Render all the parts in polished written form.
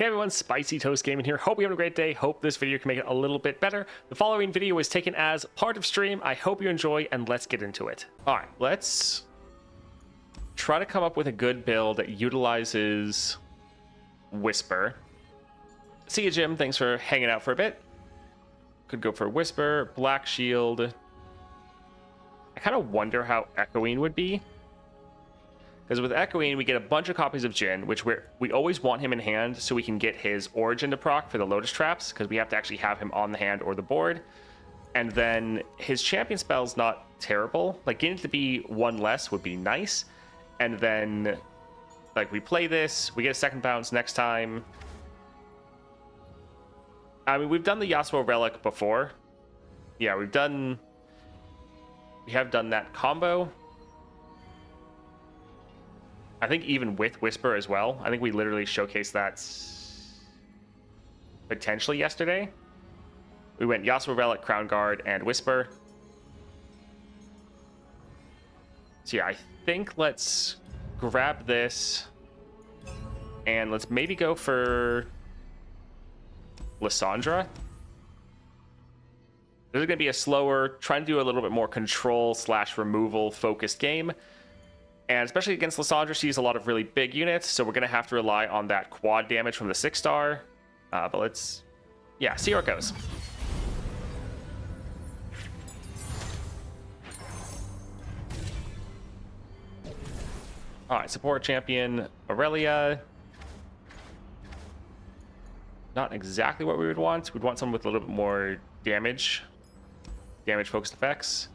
Hey everyone, Spicy Toast Gaming here. Hope you're having a great day. Hope this video can make it a little bit better. The following video was taken as part of stream. I hope you enjoy, and let's get into it. All right, let's try to come up with a good build that utilizes Whisper. See you, Jim. Thanks for hanging out for a bit. Could go for Whisper, Black Shield. I kind of wonder how Echoing would be. Because with Echoing, we get a bunch of copies of Jhin, which we always want him in hand so we can get his Origin to proc for the Lotus Traps, because we have to actually have him on the hand or the board. And then his champion spell's not terrible. Like, getting it to be one less would be nice. And then, like, we play this, we get a second bounce next time. I mean, we've done the Yasuo Relic before. Yeah, we have done that combo. I think even with Whisper as well. I think we literally showcased that potentially yesterday. We went Yasuo Relic, Crown Guard, and Whisper. So yeah, I think let's grab this. And let's maybe go for Lissandra. This is going to be a slower, trying to do a little bit more control / removal focused game. And especially against Lissandra, she uses a lot of really big units, so we're going to have to rely on that quad damage from the 6-star. But let's, yeah, see where it goes. All right, support champion Aurelia. Not exactly what we would want. We'd want someone with a little bit more damage focused effects.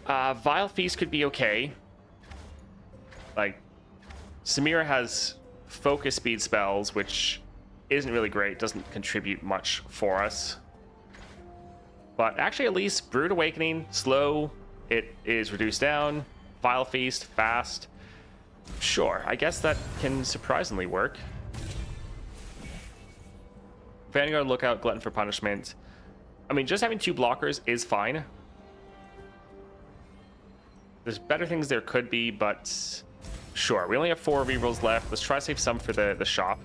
Vile Feast could be okay. Like, Samira has focus speed spells, which isn't really great, doesn't contribute much for us. But actually, at least Brood Awakening, slow, it is reduced down. Vile Feast, fast. Sure, I guess that can surprisingly work. Vanguard, Lookout, Glutton for Punishment. I mean, just having 2 blockers is fine. There's better things there could be, but sure. We only have 4 rerolls left. Let's try to save some for the shop.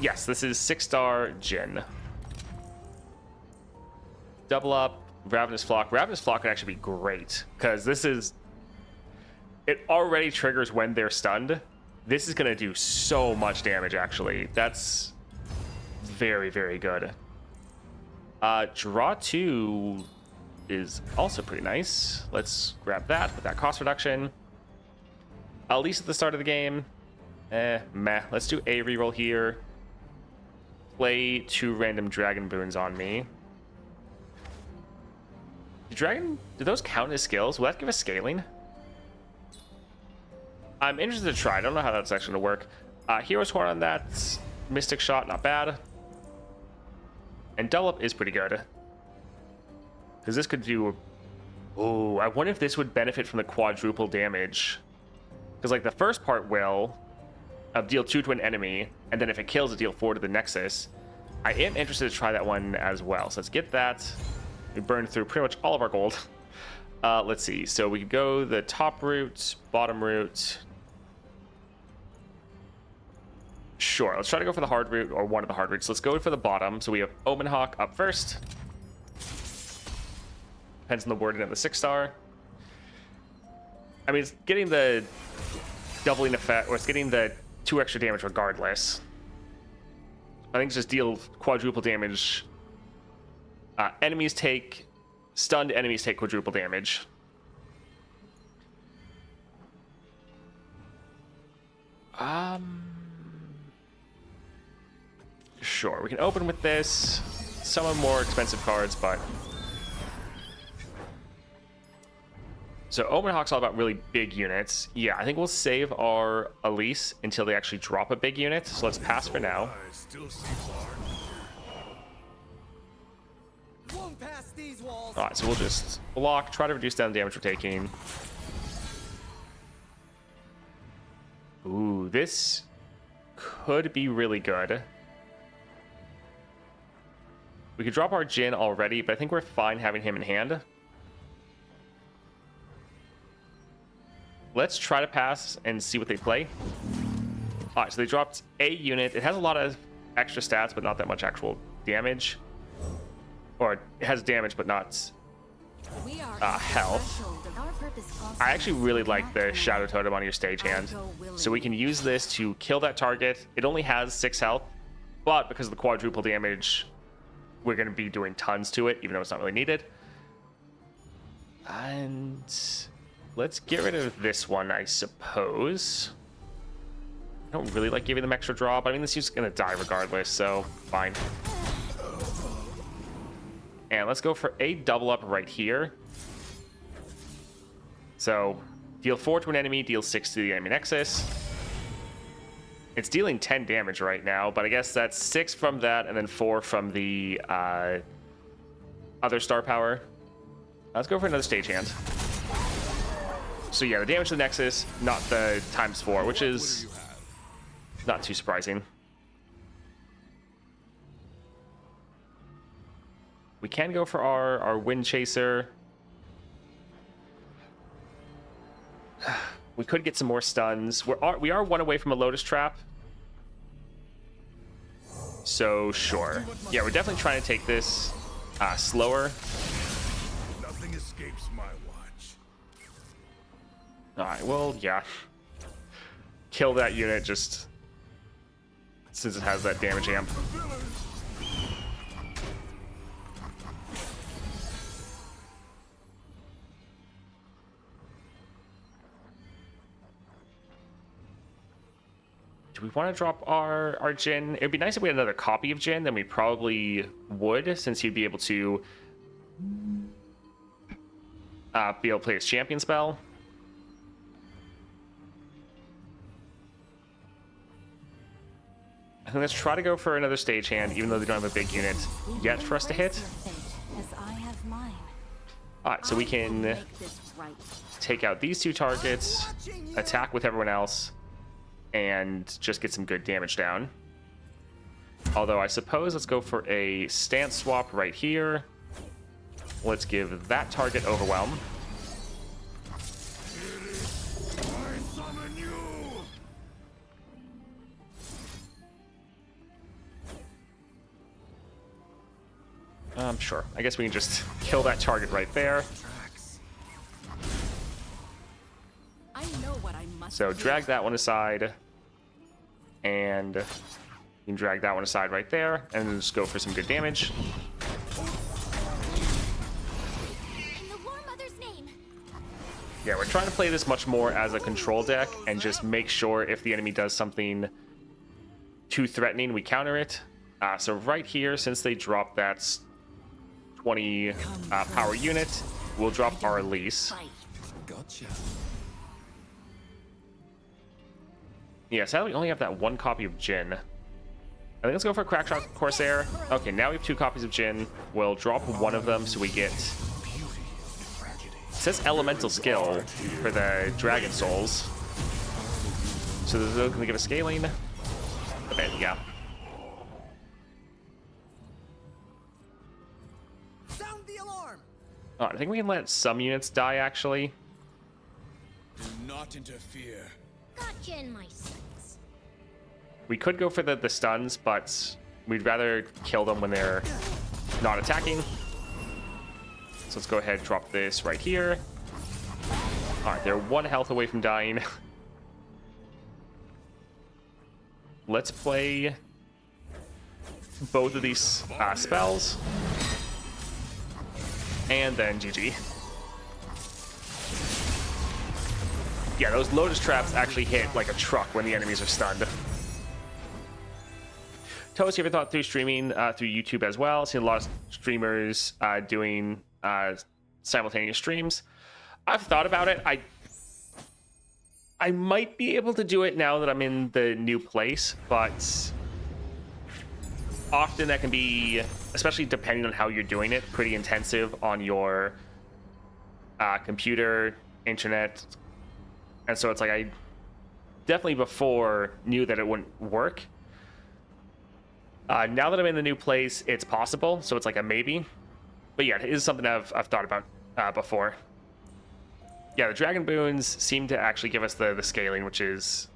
Yes, this is 6-star Jhin. Double up, Ravenous Flock. Ravenous Flock could actually be great, because this is... It already triggers when they're stunned. This is going to do so much damage, actually. That's very, very good. Draw 2... is also pretty nice. Let's grab that with that cost reduction. At least at the start of the game. Meh. Let's do a reroll here. Play 2 random dragon boons on me. Do those count as skills? Will that give us scaling? I'm interested to try. I don't know how that's actually going to work. Hero's Horn on that. Mystic Shot, not bad. And Double Up is pretty good. Because this could do... Oh, I wonder if this would benefit from the quadruple damage. Because, like, the first part will deal 2 to an enemy, and then if it kills, it deal 4 to the Nexus. I am interested to try that one as well. So let's get that. We burned through pretty much all of our gold. Let's see. So we could go the top route, bottom route. Sure, let's try to go for the hard route, or one of the hard routes. Let's go for the bottom. So we have Omen Hawk up first. Depends on the wording of the 6-star. I mean, it's getting the doubling effect, or it's getting the 2 extra damage regardless. I think just deal quadruple damage. Stunned enemies take quadruple damage. Sure, we can open with this. Some of the more expensive cards, but... So Omen Hawk's all about really big units. Yeah, I think we'll save our Elise until they actually drop a big unit. So let's pass for now. Alright, so we'll just block, try to reduce down the damage we're taking. Ooh, this could be really good. We could drop our Jhin already, but I think we're fine having him in hand. Let's try to pass and see what they play. All right, so they dropped a unit. It has a lot of extra stats, but not that much actual damage. Or it has damage, but not health. I actually really like the Shadow Totem on your stagehand. So we can use this to kill that target. It only has 6 health, but because of the quadruple damage, we're going to be doing tons to it, even though it's not really needed. And let's get rid of this one, I suppose. I don't really like giving them extra draw, but I mean, this is going to die regardless, so fine. And let's go for a double up right here. So deal 4 to an enemy, deal 6 to the enemy nexus. It's dealing 10 damage right now, but I guess that's 6 from that and then 4 from the other star power. Let's go for another stagehand. So yeah, the damage to the nexus, not the ×4, which is not too surprising. We can go for our Wind Chaser. We could get some more stuns. We are 1 away from a Lotus Trap. So sure. Yeah, we're definitely trying to take this slower. Nothing escapes my watch. Alright, well, yeah. Kill that unit just since it has that damage amp. Do we want to drop our Jhin? It'd be nice if we had another copy of Jhin, then we probably would, since he'd be able to play his champion spell. I think let's try to go for another stagehand, even though they don't have a big unit yet for us to hit. Alright, so we can take out these 2 targets, attack with everyone else, and just get some good damage down. Although I suppose let's go for a stance swap right here. Let's give that target Overwhelm. Sure. I guess we can just kill that target right there. So drag that one aside. And you can drag that one aside right there. And then just go for some good damage. Yeah, we're trying to play this much more as a control deck and just make sure if the enemy does something too threatening, we counter it. So right here, since they dropped that 20 power unit, we'll drop our Elise. Gotcha. Yeah, sadly we only have that 1 copy of Jhin. I think let's go for Crackshot Corsair. Okay, now we have 2 copies of Jhin. We'll drop 1 of them so we get... It says Elemental Skill for the Dragon Souls. So this is going to give us scaling. Okay, yeah. Sound the alarm. Oh, I think we can let some units die, actually. Do not interfere. Gotcha in my sights. We could go for the stuns, but we'd rather kill them when they're not attacking. So let's go ahead and drop this right here. Alright, they're 1 health away from dying. Let's play both of these spells. And then GG. Yeah, those Lotus Traps actually hit like a truck when the enemies are stunned. Toast, you ever thought through streaming through YouTube as well? Seen a lot of streamers doing simultaneous streams. I've thought about it. I might be able to do it now that I'm in the new place, but often that can be, especially depending on how you're doing it, pretty intensive on your computer, internet. And so it's like I definitely before knew that it wouldn't work. Now that I'm in the new place, it's possible, so it's like a maybe. But yeah, it is something I've thought about before. Yeah, the Dragon Boons seem to actually give us the scaling, which is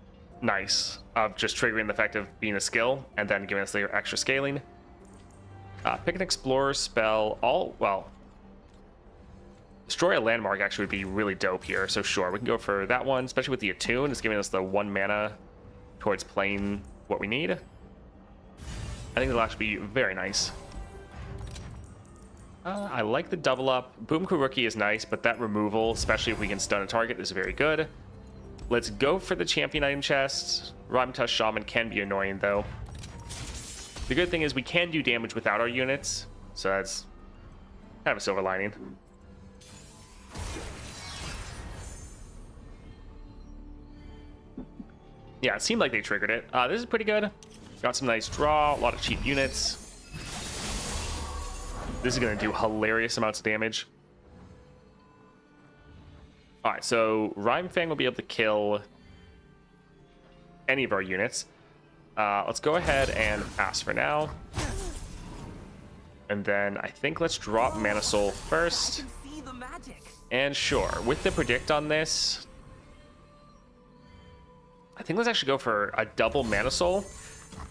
nice of just triggering the effect of being a skill and then giving us the extra scaling. Pick an explorer spell. Destroy a landmark actually would be really dope here. So sure, we can go for that one, especially with the attune. It's giving us the 1 mana towards playing what we need. I think it'll actually be very nice. I like the double up. Boom Rookie is nice, but that removal, especially if we can stun a target, is very good. Let's go for the champion item chest. Rimetusk Shaman can be annoying though. The good thing is we can do damage without our units, so that's kind of a silver lining. Yeah, it seemed like they triggered it. This is pretty good. Got some nice draw, a lot of cheap units. This is going to do hilarious amounts of damage. All right, so Rime Fang will be able to kill any of our units. Let's go ahead and pass for now. And then I think let's drop Mana Soul first. And sure, with the predict on this, I think let's actually go for a double Mana Soul,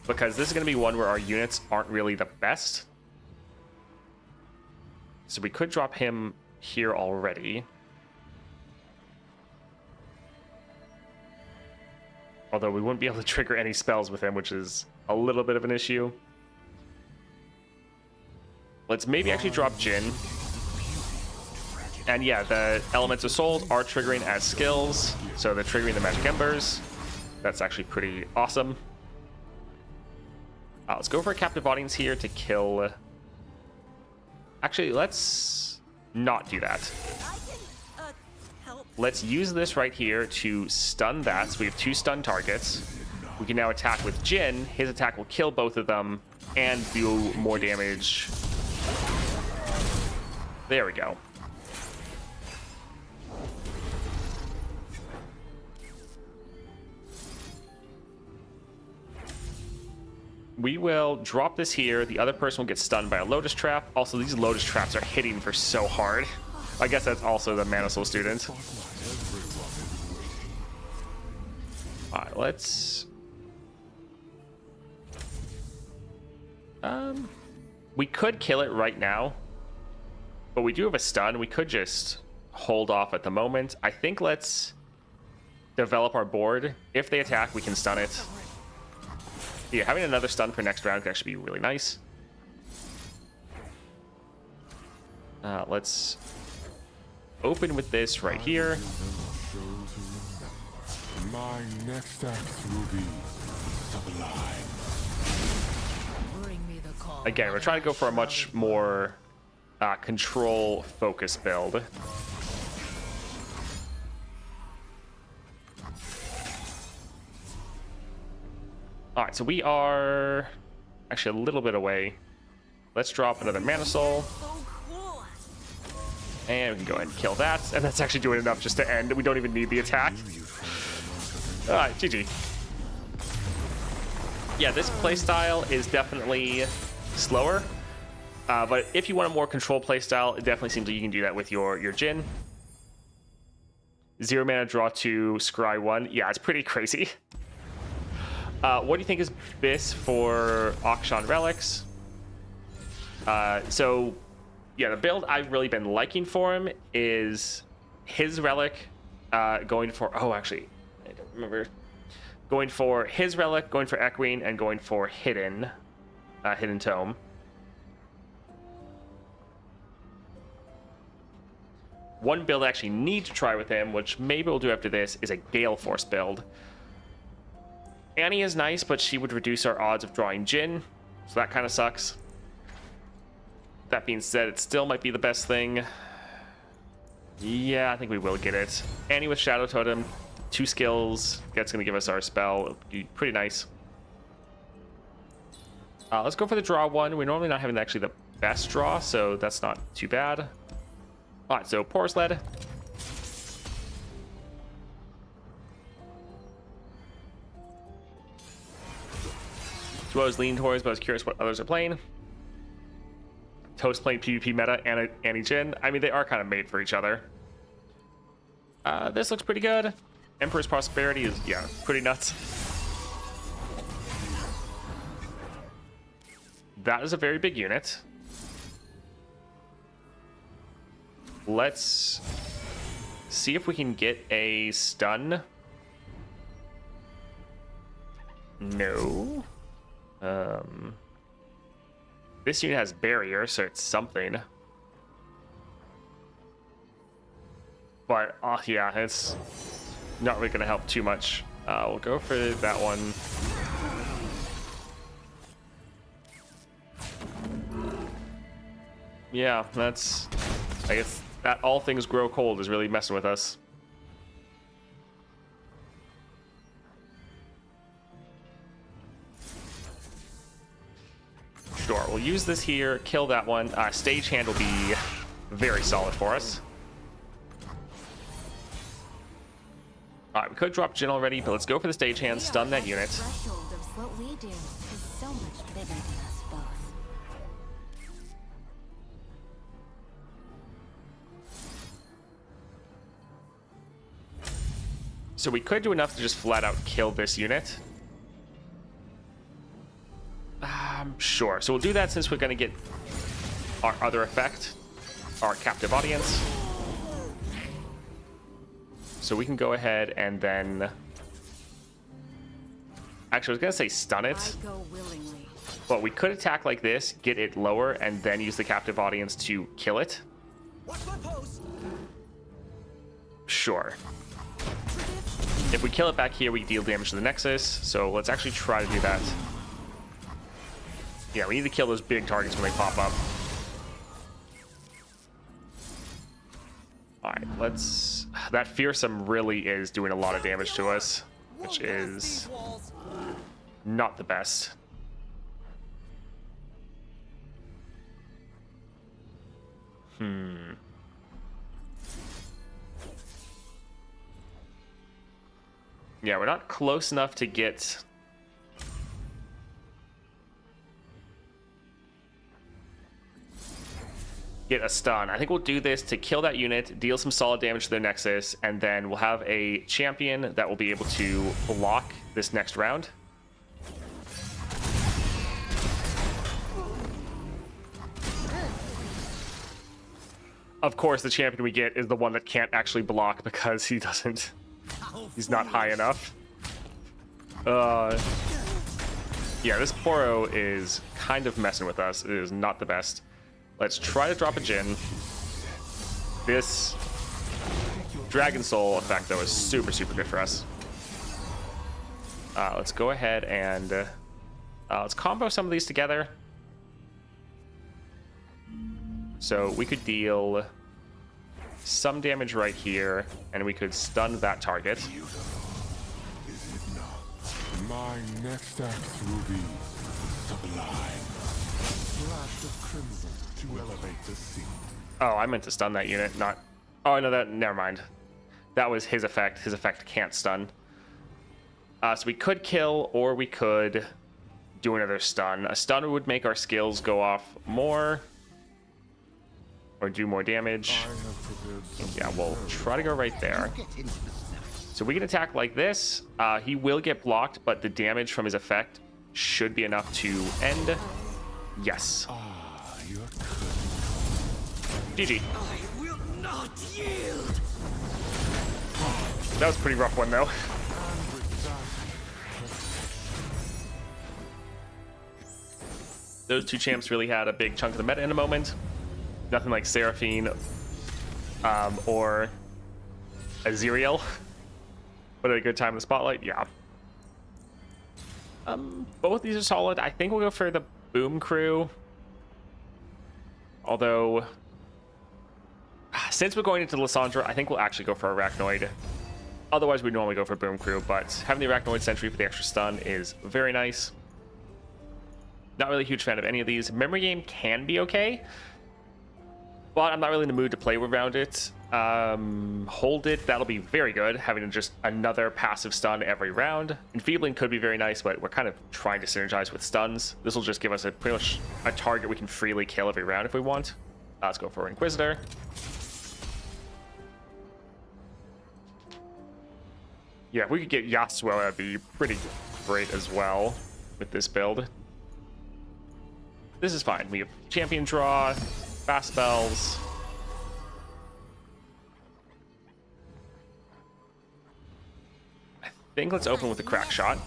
because this is going to be one where our units aren't really the best. So we could drop him here already. Although we wouldn't be able to trigger any spells with him, which is a little bit of an issue. Let's maybe actually drop Jhin. And yeah, the Elements of Souls are triggering as skills, so they're triggering the Magic Embers. That's actually pretty awesome. Let's go for a Captive Audience here to kill... Actually, let's not do that. Let's use this right here to stun that. So we have 2 stun targets. We can now attack with Jhin. His attack will kill both of them and do more damage. There we go. We will drop this here. The other person will get stunned by a Lotus Trap. Also, these Lotus Traps are hitting for so hard. I guess that's also the Mana Soul student. Alright, let's... We could kill it right now. But we do have a stun. We could just hold off at the moment. I think let's develop our board. If they attack, we can stun it. Yeah, having another stun for next round could actually be really nice. Let's open with this right here. My next act will be sublime. Bring me the call. Again, we're trying to go for a much more control focus build. All right, so we are actually a little bit away. Let's drop another Mana Soul. And we can go ahead and kill that. And that's actually doing enough just to end. We don't even need the attack. All right, GG. Yeah, this playstyle is definitely slower. But if you want a more control playstyle, it definitely seems like you can do that with your Jhin. 0 mana, draw 2, scry 1. Yeah, it's pretty crazy. What do you think is best for Akshan Relics? So, yeah, the build I've really been liking for him is his Relic going for... Oh, actually, I don't remember. Going for his Relic, going for Echoing, and going for Hidden Tome. One build I actually need to try with him, which maybe we'll do after this, is a Gale Force build. Annie is nice, but she would reduce our odds of drawing Jhin, so that kind of sucks. That being said, it still might be the best thing. Yeah, I think we will get it. Annie with Shadow Totem, 2 skills. That's going to give us our spell. It'll be pretty nice. Let's go for the draw one. We're normally not having actually the best draw, so that's not too bad. All right, so Poro Sled. That's what I was leaning towards, but I was curious what others are playing. Toast playing PvP meta and Annie Jhin. I mean, they are kind of made for each other. This looks pretty good. Emperor's Prosperity is, yeah, pretty nuts. That is a very big unit. Let's see if we can get a stun. No. This unit has barrier, so it's something. But, yeah, it's not really going to help too much. We'll go for that one. Yeah, that's... I guess that all things grow cold is really messing with us. Sure, we'll use this here, kill that one. Stagehand will be very solid for us. Alright, we could drop Jhin already, but let's go for the Stagehand, stun that unit. Threshold of what we do is so much bigger than us both. So we could do enough to just flat out kill this unit. Sure, so we'll do that since we're going to get our other effect, our captive audience. So we can go ahead and then... Actually, I was going to say stun it, I go willingly. but we could attack like this, get it lower, and then use the captive audience to kill it. Sure. If we kill it back here, we deal damage to the Nexus, so let's actually try to do that. Yeah, we need to kill those big targets when they pop up. Alright, let's... That Fearsome really is doing a lot of damage to us, which is not the best. Yeah, we're not close enough to get... a stun. I think we'll do this to kill that unit, deal some solid damage to their Nexus, and then we'll have a champion that will be able to block this next round. Of course, the champion we get is the one that can't actually block because he doesn't... He's not high enough. Yeah, this Poro is kind of messing with us. It is not the best. Let's try to drop a Jhin. This Dragon Soul effect, though, is super, super good for us. Let's go ahead and let's combo some of these together. So we could deal some damage right here, and we could stun that target. Is it not? My next act will be sublime. Flash of crimson to elevate the scene. Oh, I meant to stun that unit, not... Oh, no, never mind. That was his effect. His effect can't stun. So we could kill, or we could do another stun. A stun would make our skills go off more, or do more damage. Yeah, we'll try to go right there. So we can attack like this. He will get blocked, but the damage from his effect should be enough to end. Yes. You're GG. I will not yield. That was a pretty rough one, though. Those two champs really had a big chunk of the meta in a moment. Nothing like Seraphine or Aziriel. But a good time in the spotlight, yeah. Both these are solid. I think we'll go for the Boom Crew. Although, since we're going into Lissandra, I think we'll actually go for Arachnoid. Otherwise, we'd normally go for Boom Crew, but having the Arachnoid Sentry for the extra stun is very nice. Not really a huge fan of any of these. Memory Game can be okay, but I'm not really in the mood to play around it. Hold It, that'll be very good, having just another passive stun every round. Enfeebling could be very nice, but we're kind of trying to synergize with stuns. This will just give us pretty much a target we can freely kill every round if we want. Let's go for Inquisitor. Yeah, if we could get Yasuo, that'd be pretty great as well with this build. This is fine. We have champion draw, fast spells. I think let's open with a crack shot.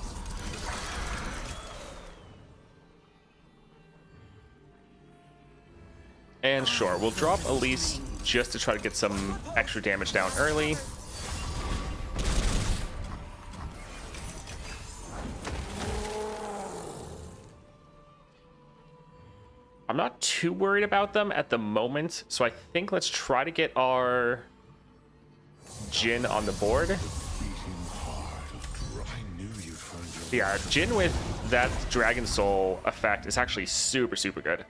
And sure, we'll drop Elise just to try to get some extra damage down early. I'm not too worried about them at the moment, so I think let's try to get our Jhin on the board. Yeah, Jhin with that Dragon Soul effect is actually super, super good.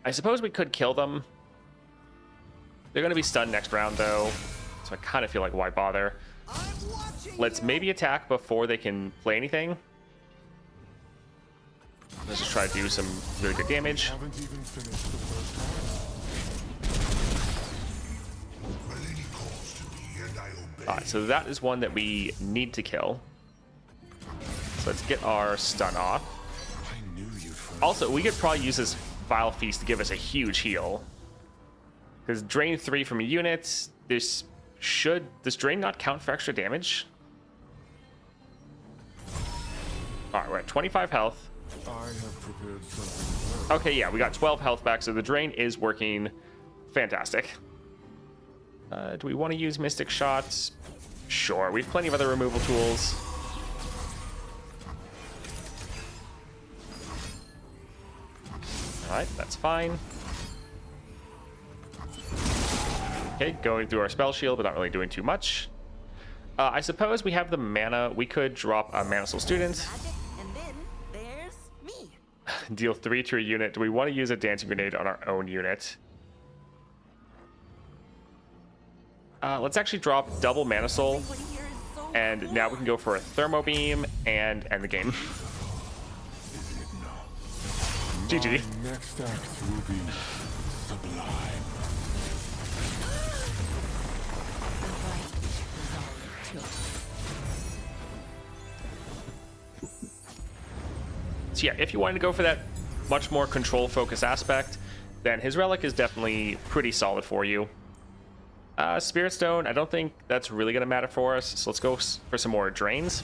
I suppose we could kill them. They're going to be stunned next round, though, so I kind of feel like why bother. Let's maybe attack before they can play anything. Let's just try to do some really good damage. Alright, so that is one that we need to kill. So let's get our stun off. Also, we could probably use this Vile Feast to give us a huge heal. Because drain 3 from a unit, does drain not count for extra damage? Alright, we're at 25 health. Okay, yeah, we got 12 health back, so the drain is working fantastic. Do we want to use Mystic Shots? Sure, we have plenty of other removal tools. Alright, that's fine. Okay, going through our spell shield, but not really doing too much. I suppose we have the mana. We could drop a Mana Soul Student. Deal 3 to a unit. Do we want to use a Dancing Grenade on our own unit? Let's actually drop double Mana Soul. And now we can go for a Thermo Beam and end the game. GG. Next act will be sublime. So yeah, if you wanted to go for that much more control focus aspect, then his relic is definitely pretty solid for you. Spirit Stone, I don't think that's really going to matter for us, so let's go for some more drains.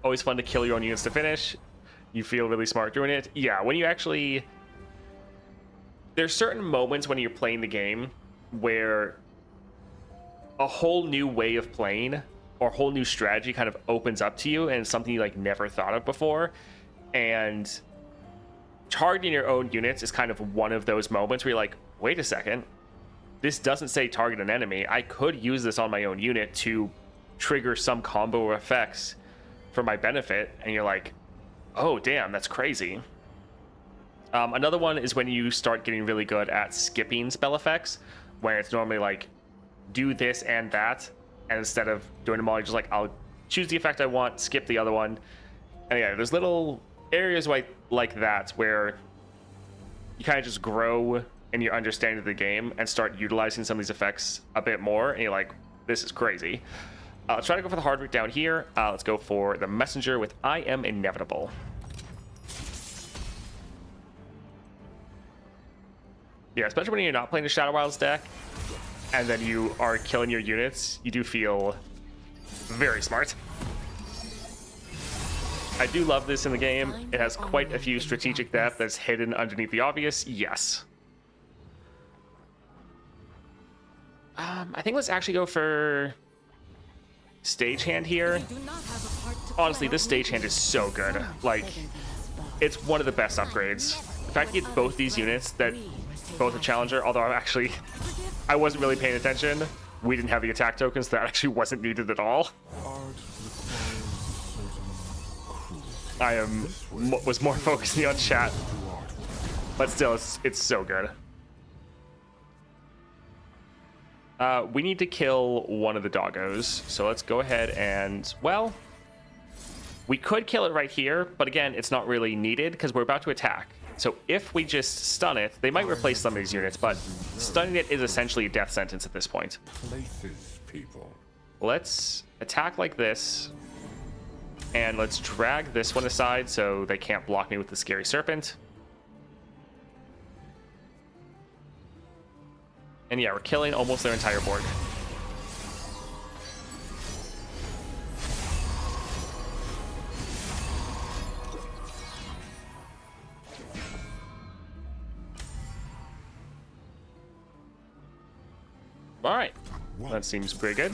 Always fun to kill your own units to finish. You feel really smart doing it. Yeah, when you actually... There's certain moments when you're playing the game where a whole new way of playing or a whole new strategy kind of opens up to you, and it's something you like never thought of before. And targeting your own units is kind of one of those moments where you're like, wait a second, this doesn't say target an enemy. I could use this on my own unit to trigger some combo of effects for my benefit. And you're like, oh damn, that's crazy. Another one is when you start getting really good at skipping spell effects, where it's normally like do this and that, and instead of doing them all, you're just like, I'll choose the effect I want, skip the other one. And yeah, there's little areas like that where you kind of just grow in your understanding of the game and start utilizing some of these effects a bit more, and you're like, this is crazy. Let's try to go for the hard route down here. Let's go for the Messenger with I Am Inevitable. Yeah, especially when you're not playing a Shadow Wilds deck, and then you are killing your units, you do feel very smart. I do love this in the game. It has quite a few strategic depth that's hidden underneath the obvious. Yes. I think let's actually go for Stagehand here. Honestly, this Stagehand is so good. Like, it's one of the best upgrades. The fact you get both these units that both a challenger, although I wasn't really paying attention. We didn't have the attack tokens, so that actually wasn't needed at all. I was more focusing on chat, but still, it's so good. We need to kill one of the doggos, so let's go ahead and, well, we could kill it right here, but again, it's not really needed because we're about to attack. So if we just stun it, they might replace some of these units, but stunning it is essentially a death sentence at this point. Places, people. let's attack like this. And let's drag this one aside so they can't block me with the Scary Serpent. And yeah, we're killing almost their entire board. All right, that seems pretty good.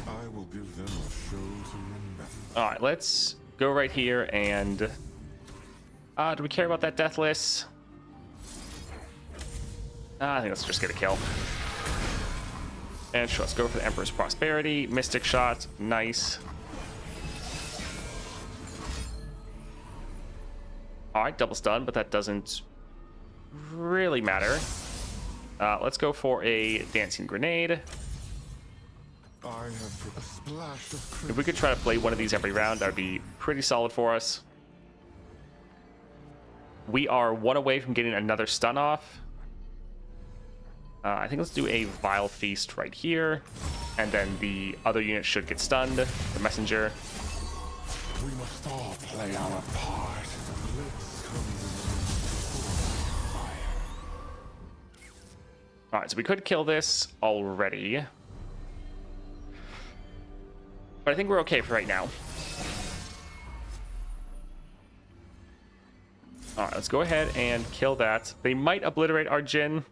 I will give them a show to remember. All right, let's go right here and do we care about that Deathless? I think let's just get a kill. And sure, let's go for the Emperor's Prosperity. Mystic Shot, nice. All right, double stun, but that doesn't really matter. Let's go for a Dancing Grenade. I have a splash of crimson. If we could try to play one of these every round, that would be pretty solid for us. We are one away from getting another stun off. I think let's do a Vile Feast right here. And then the other unit should get stunned. The Messenger. We must all play our part. Let's come fire. Alright, so we could kill this already. But I think we're okay for right now. Alright, let's go ahead and kill that. They might obliterate our Jhin,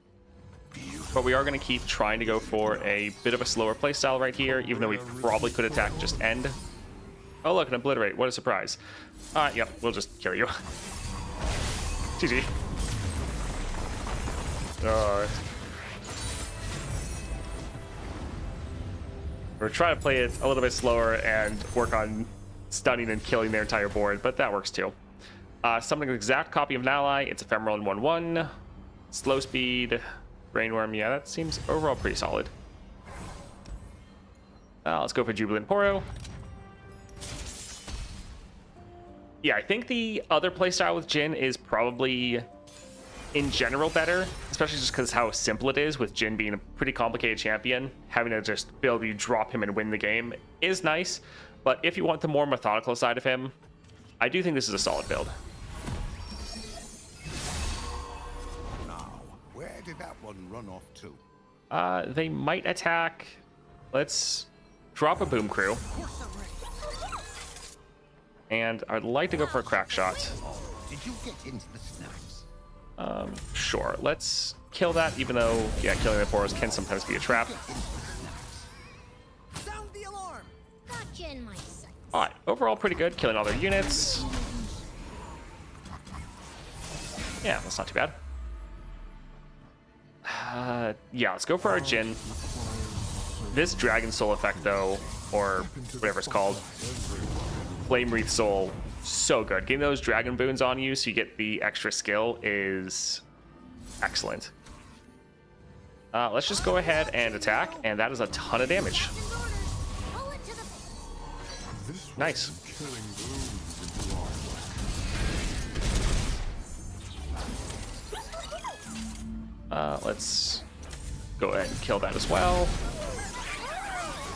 but we are going to keep trying to go for a bit of a slower playstyle right here, even though we probably could attack and just end. Oh look, an obliterate. What a surprise. Alright, yep, we'll just kill you. GG. Alright. We're trying to play it a little bit slower and work on stunning and killing their entire board, but that works too. Summoning an exact copy of an ally. It's ephemeral and 1/1. Slow speed. Brainworm. Yeah, that seems overall pretty solid. Let's go for Jubilant Poro. Yeah, I think the other playstyle with Jhin is probably, in general, better, especially just because how simple it is, with Jhin being a pretty complicated champion. Having to just be able to drop him and win the game is nice, but if you want the more methodical side of him, I do think this is a solid build. Now, where did that one run off to? They might attack. Let's drop a Boom Crew. And I'd like to go for a Crack Shot. Did you get into the snaps? Sure. Let's kill that, even though, yeah, killing the Poros can sometimes be a trap. Sound the alarm! Gotcha in my sights. Alright, overall pretty good. Killing all their units. Yeah, that's not too bad. Yeah, let's go for our Jhin. This Dragon Soul effect, though, or whatever it's called, Flame Wreath Soul, so good. Getting those dragon boons on you so you get the extra skill is excellent. Let's just go ahead and attack, and that is a ton of damage. Pull it to the This Nice. killing blooms into our Let's go ahead and kill that as well.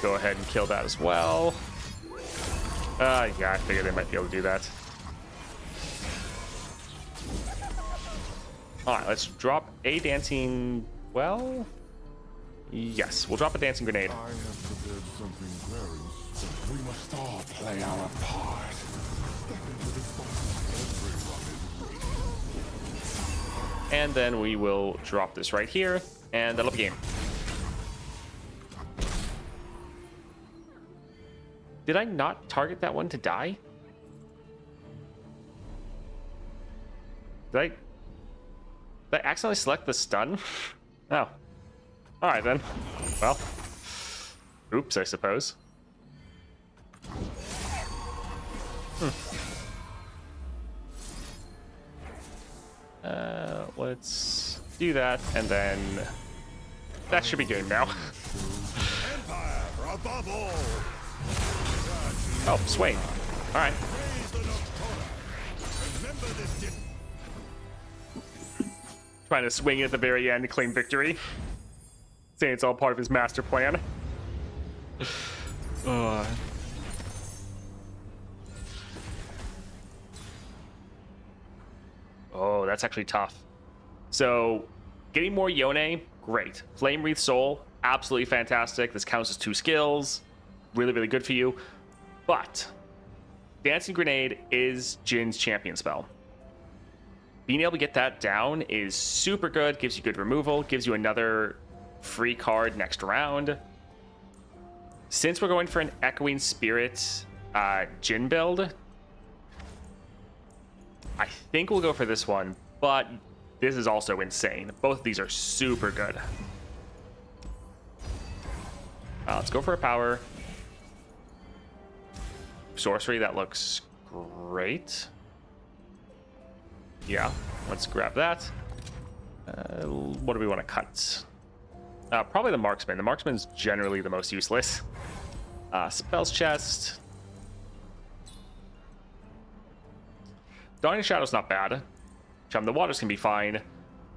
Go ahead and kill that as well. Yeah, I figured they might be able to do that. Alright, let's drop a dancing... Well... Yes, we'll drop a dancing grenade. I have prepared something very special. We must all play our part. Step into this fight. Everyone is waiting. And then we will drop this right here, and that'll be game. Did I not target that one to die? Did I accidentally select the stun? Oh. Alright then. Well. Oops, I suppose. Let's do that, and then that should be game now. Empire above all! Oh, swing. Alright. Praise the Nocturna! Remember this Trying to swing at the very end to claim victory. saying it's all part of his master plan. Oh, that's actually tough. So, getting more Yone, great. Flame Wreath Soul, absolutely fantastic. This counts as 2 skills. Really, really good for you. But, Dancing Grenade is Jin's champion spell. Being able to get that down is super good. Gives you good removal. Gives you another free card next round. Since we're going for an Echoing Spirit Jhin build, I think we'll go for this one, but this is also insane. Both of these are super good. Let's go for a power. Sorcery, that looks great. Yeah, let's grab that. What do we want to cut? Probably the Marksman. The Marksman's generally the most useless. Spells chest. Dawning Shadow's not bad. Chum the Waters can be fine,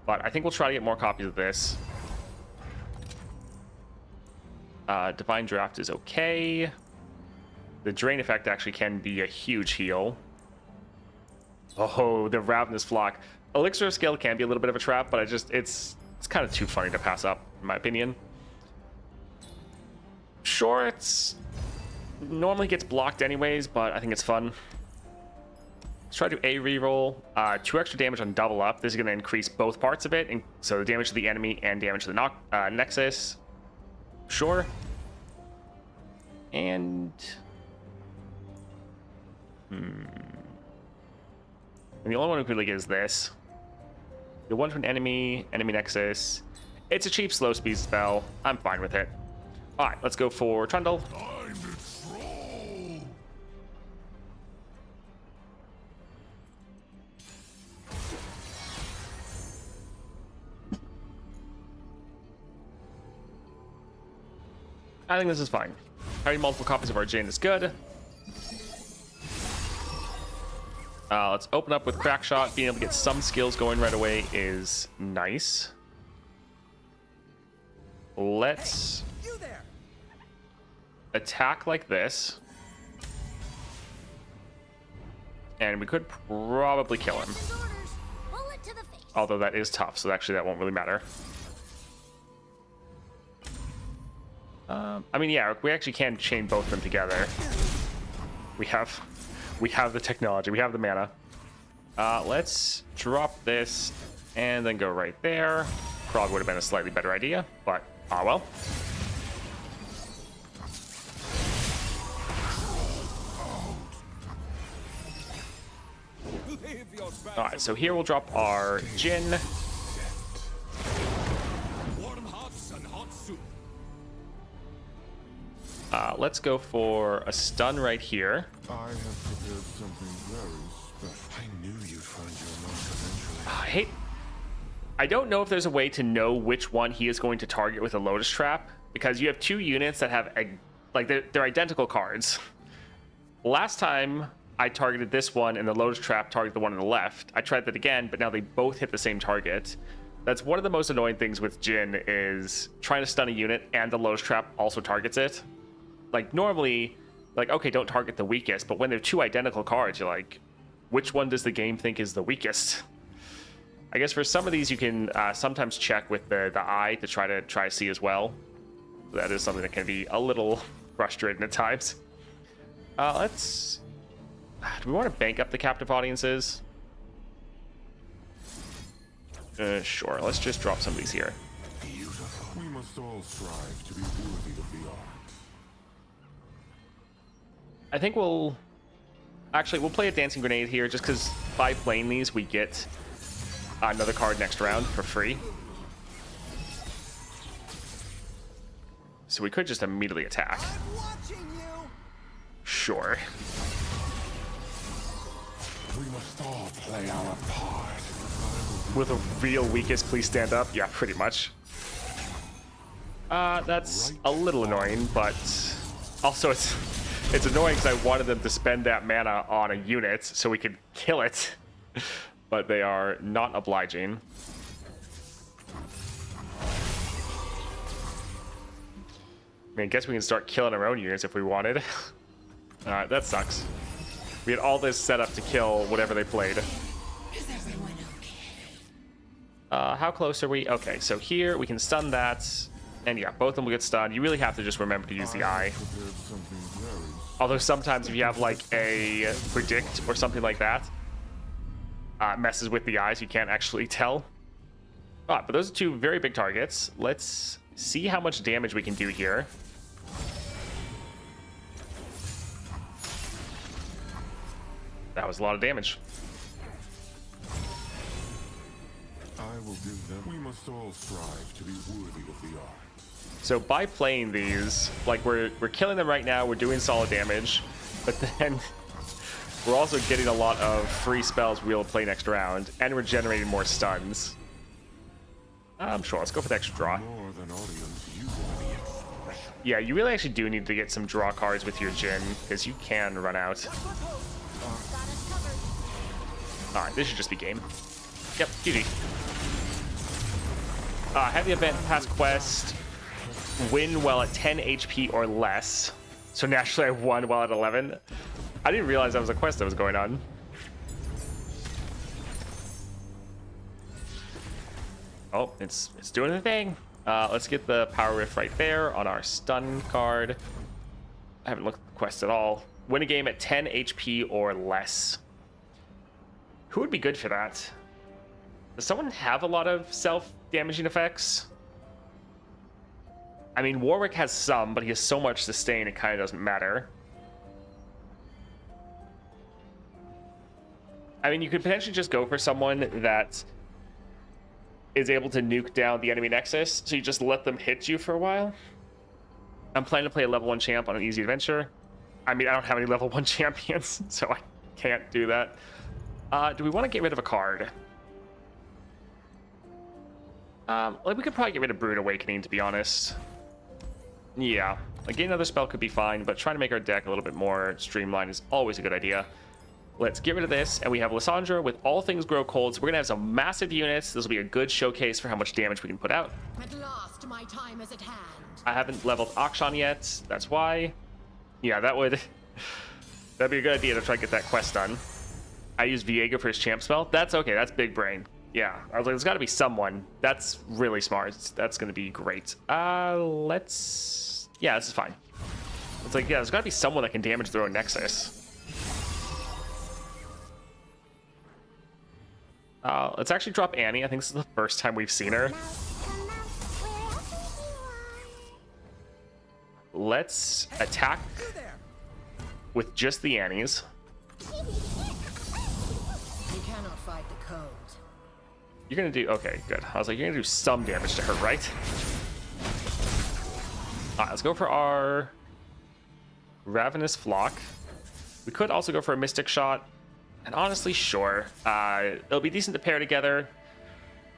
but I think we'll try to get more copies of this. Divine Draft is okay. The Drain effect actually can be a huge heal. Oh, the Ravenous Flock. Elixir of Skill can be a little bit of a trap, but it's kind of too funny to pass up, in my opinion. Sure, it's normally gets blocked anyways, but I think it's fun. Let's try to do a reroll. 2 extra damage on double up. This is going to increase both parts of it, and so the damage to the enemy and damage to the Nexus. Sure. And and the only one who could like is this. The one from enemy Nexus. It's a cheap slow speed spell. I'm fine with it. All right, let's go for Trundle. I'm the troll. I think this is fine. Having multiple copies of our Jhin is good. Let's open up with Crack Shot. Being able to get some skills going right away is nice. Let's attack like this. And we could probably kill him. Bullet to the face. Although that is tough, so actually that won't really matter. I mean, yeah, we actually can chain both of them together. We have the technology, we have the mana. Let's drop this and then go right there. Probably would have been a slightly better idea, but well. Alright, so here we'll drop our Jhin. Warm hearts and hot soup. Let's go for a stun right here. I have prepared something very special. I knew you'd find your mark eventually. I don't know if there's a way to know which one he is going to target with a Lotus Trap, because you have 2 units that have they're identical cards. Last time I targeted this one and the Lotus Trap targeted the one on the left. I tried that again, but now they both hit the same target. That's one of the most annoying things with Jhin, is trying to stun a unit and the Lotus Trap also targets it. Like normally, like, okay, don't target the weakest, but when they're 2 identical cards, you're like, which one does the game think is the weakest? I guess for some of these you can sometimes check with the eye to try to see as well. That is something that can be a little frustrating at times. Let's... Do we want to bank up the captive audiences? Sure, let's just drop some of these here. Beautiful. We must all strive to be worthy of the art. I think we'll play a Dancing Grenade here, just because by playing these we get another card next round for free. So we could just immediately attack. Sure. We must all play our part. With a real weakest, please stand up. Yeah, pretty much. That's a little annoying, but also it's annoying because I wanted them to spend that mana on a unit so we could kill it, but they are not obliging. I mean, I guess we can start killing our own units if we wanted. Alright, that sucks. We had all this set up to kill whatever they played. Is everyone okay? How close are we? Okay, so here we can stun that. And yeah, both of them will get stunned. You really have to just remember to use the eye. Although sometimes if you have like a predict or something like that, it messes with the eyes. You can't actually tell. Alright, but those are two very big targets. Let's see how much damage we can do here. That was a lot of damage. I will give them. We must all strive to be worthy of the art. So by playing these, like we're killing them right now, we're doing solid damage, but then we're also getting a lot of free spells we'll play next round, and we're generating more stuns. I'm sure, let's go for the extra draw. More than audience, you are the expression. Yeah, you really actually do need to get some draw cards with your Jhin, because you can run out. Alright, this should just be game. Yep, GG. Heavy event, pass quest, win while at 10 HP or less. So naturally I won while at 11. I didn't realize that was a quest that was going on. Oh, it's doing the thing. Let's get the power rift right there on our stun card. I haven't looked at the quest at all. Win a game at 10 HP or less. Who would be good for that? Does someone have a lot of self-damaging effects? I mean, Warwick has some, but he has so much sustain it kind of doesn't matter. I mean, you could potentially just go for someone that is able to nuke down the enemy nexus, so you just let them hit you for a while. I'm planning to play a level 1 champ on an easy adventure. I mean, I don't have any level 1 champions, so I can't do that. Do we want to get rid of a card? Like we could probably get rid of Brood Awakening, to be honest. Yeah, like getting another spell could be fine, but trying to make our deck a little bit more streamlined is always a good idea. Let's get rid of this, and we have Lissandra with all things grow cold, so we're gonna have some massive units. This will be a good showcase for how much damage we can put out. At last, my time is at hand. I haven't leveled Akshan yet, that's why. Yeah, that'd be a good idea to try to get that quest done. I used Viego for his champ spell. That's okay, that's big brain. Yeah, I was like, there's gotta be someone. That's really smart. That's gonna be great. Let's... Yeah, this is fine. It's like, yeah, there's gotta be someone that can damage their own Nexus. Let's actually drop Annie. I think this is the first time we've seen her. Let's attack with just the Annies. You cannot fight the code. You're gonna do... Okay, good. I was like, you're gonna do some damage to her, right? Alright, let's go for our Ravenous Flock. We could also go for a Mystic Shot. And honestly, sure. It'll be decent to pair together,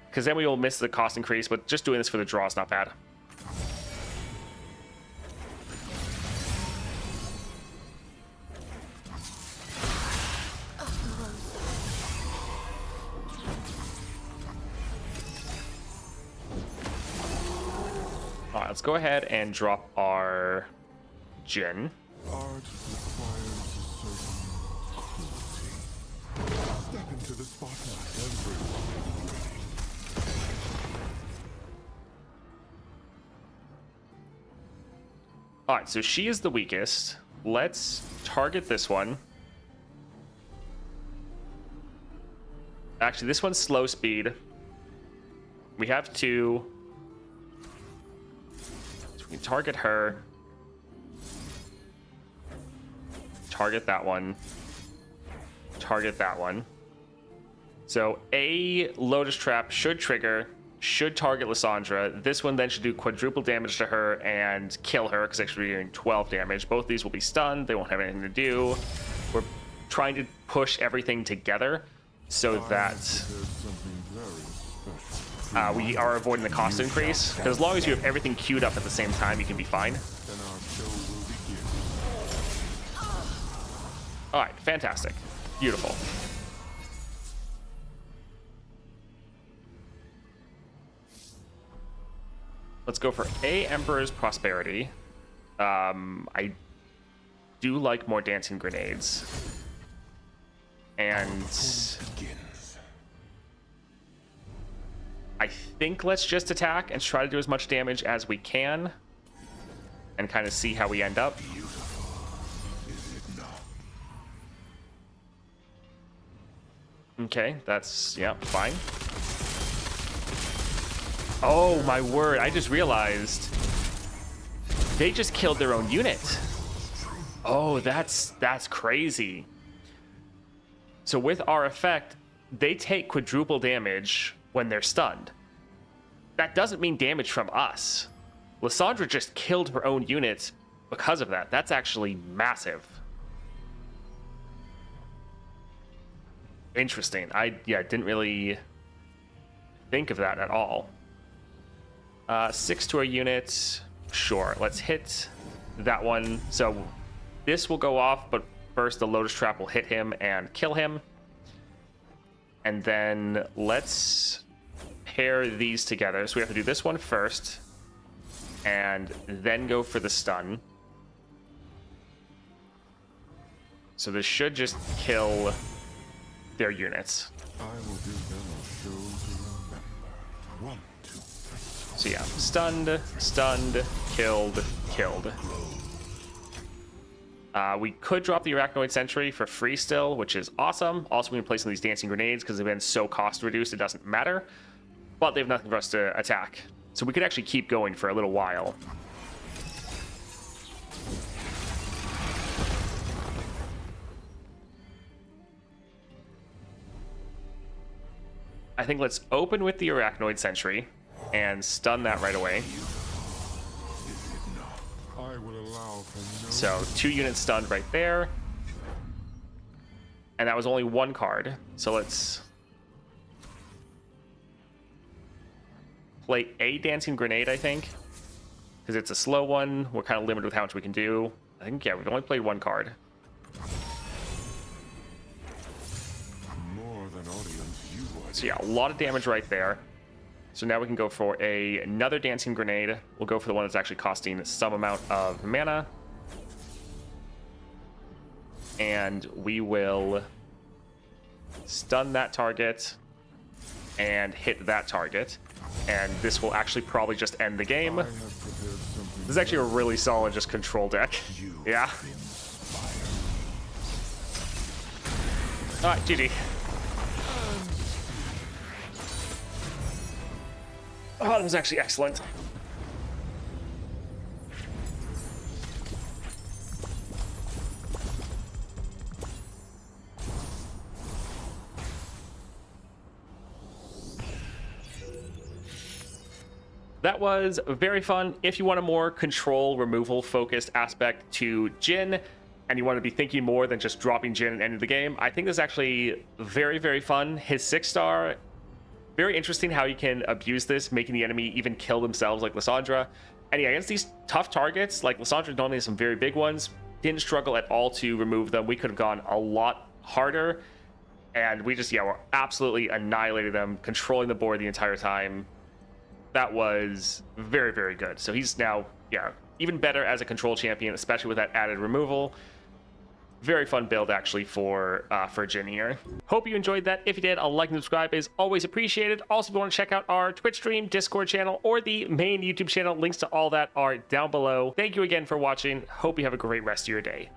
because then we will miss the cost increase, but just doing this for the draw is not bad. Alright, let's go ahead and drop our Jhin. Art requires a certain cruelty. Step into the spotlight, everyone. Alright, so she is the weakest. Let's target this one. Actually, this one's slow speed. We have two. So we can target her. Target that one. Target that one. So a Lotus Trap should trigger, should target Lissandra. This one then should do quadruple damage to her and kill her, because actually doing 12 damage. Both these will be stunned. They won't have anything to do. We're trying to push everything together so that we are avoiding the cost increase. Because as long as you have everything queued up at the same time, you can be fine. Then our show will begin. All right, fantastic. Beautiful. Let's go for a Emperor's Prosperity. I do like more dancing grenades. And Begins. I think let's just attack and try to do as much damage as we can and kind of see how we end up. Is it not? Okay, that's, yeah, fine. Oh my word, I just realized they just killed their own unit. Oh, that's crazy. So with our effect, they take quadruple damage when they're stunned. That doesn't mean damage from us. Lissandra just killed her own unit because of that. That's actually massive. Interesting. I didn't really think of that at all. 6 to a unit. Sure, let's hit that one. So this will go off, but first the Lotus Trap will hit him and kill him. And then let's pair these together. So we have to do this one first and then go for the stun. So this should just kill their units. I will give them a show to remember. 1, 2, 3. So yeah, stunned, killed. We could drop the Arachnoid Sentry for free still, which is awesome. Also, we've been placing these dancing grenades because they've been so cost reduced it doesn't matter. But they have nothing for us to attack. So we could actually keep going for a little while. I think let's open with the Arachnoid Sentry and stun that right away. I will allow for no. So 2 units stunned right there. And that was only 1 card. So let's play a dancing grenade, I think. Because it's a slow one. We're kind of limited with how much we can do. I think, yeah, we've only played 1 card. More than audience you are. So yeah, a lot of damage right there. So now we can go for another dancing grenade. We'll go for the one that's actually costing some amount of mana. And we will stun that target and hit that target. And this will actually probably just end the game. I have prepared something. This is actually a really solid just control deck. Yeah. Alright, GG. Oh, that was actually excellent. That was very fun. If you want a more control removal focused aspect to Jhin, and you want to be thinking more than just dropping Jhin and ending the game, I think this is actually very, very fun. His 6-star, very interesting how you can abuse this, making the enemy even kill themselves like Lissandra. And yeah, against these tough targets, like Lissandra normally has some very big ones, didn't struggle at all to remove them. We could have gone a lot harder, and we just, yeah, we're absolutely annihilating them, controlling the board the entire time. That was very, very good. So he's now, yeah, even better as a control champion, especially with that added removal. Very fun build, actually, for Jhin here. Hope you enjoyed that. If you did, a like and subscribe is always appreciated. Also, if you want to check out our Twitch stream, Discord channel, or the main YouTube channel, links to all that are down below. Thank you again for watching. Hope you have a great rest of your day.